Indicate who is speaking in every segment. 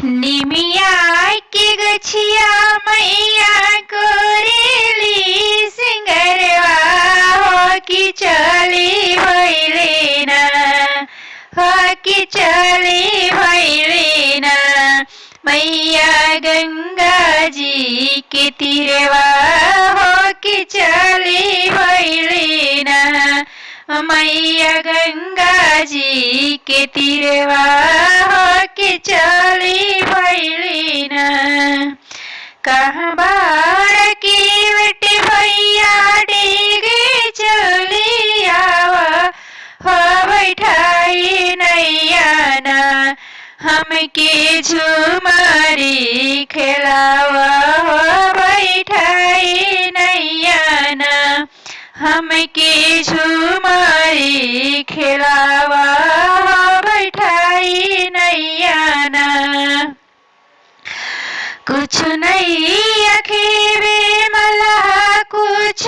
Speaker 1: निमिया के गछिया मैया कोरेली सिंगरवा हो कि चली भैले ना, हो कि चली भैले ना। मैया गंगा जी के तीरवा हो कि चली भैले ना। मैया गंगा जी के तीरवा हो कि चली भैली ना। कहाँ बार की बेटी भैया डिगे चली आवा हो बैठाई नैया ना। हमके झुमारी खिलावा हो बैठाई नैया ना। हमके झुमारी खिलावा बैठाई नैया ना। कुछ नहीं अखेबे मलहा कुछ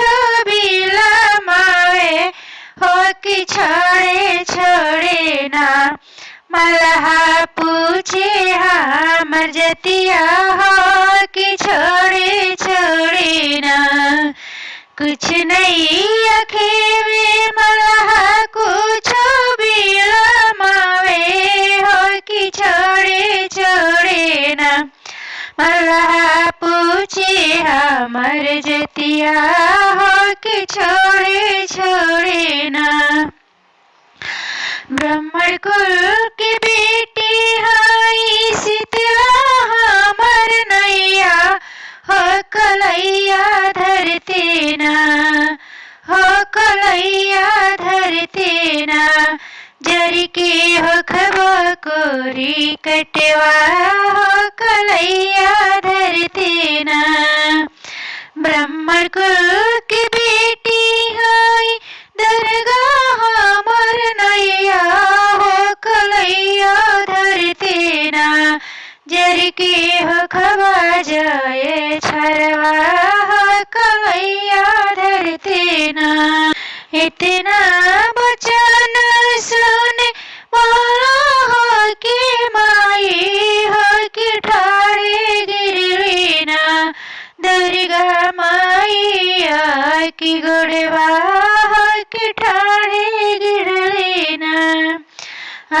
Speaker 1: बिलमावे हो कि छोड़े छोड़े ना। मलहा पूछे हमर जतिया हो कि छोड़े छोड़े ना। कुछ नहीं अखेबे मलहा कुछ बिलमावे हो कि छोड़े छोड़े ना। मलहा पूछे हमर जतिया हो कि छोड़े छोड़े ना। ब्राह्मण कुल की बेटी हाई शीतला हमर नैया हो कलैया धरते ना, हो कलैया धरते ना। जरी के हो खबा कोरी कटवा हो कलैया धरते ना। ब्राह्मण कुल की बेटी हाई दरगा हमर नैया हो कलैया धरते ना। जर के हो खबा जाए छरवा हो कलैया धरते ना। इतना बचन सुने बोलो हो कि माई हो कि ठाड़े गिरली ना। दुर्गा माई की गुड़वा हो कि ठाड़े गिरली ना।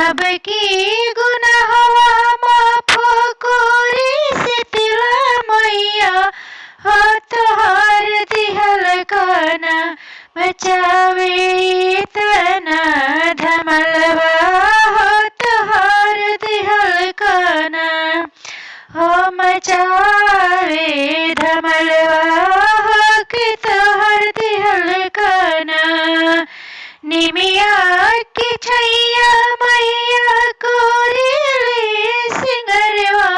Speaker 1: अब की गुनाहवा माफ कोरी शीतला मैया हो तोहार दिहल काना। बचावे इतना धमलवा हो तोहार दिहल काना। हो मचावे धमलवा हो कि तोहार दिहल काना। निमिया की छैया मैया कोरेली सिंगरवा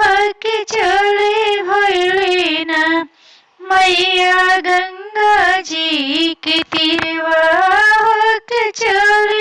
Speaker 1: हो कि चली भैली ना। मैया गंगा जी के तीरवा हो कि चली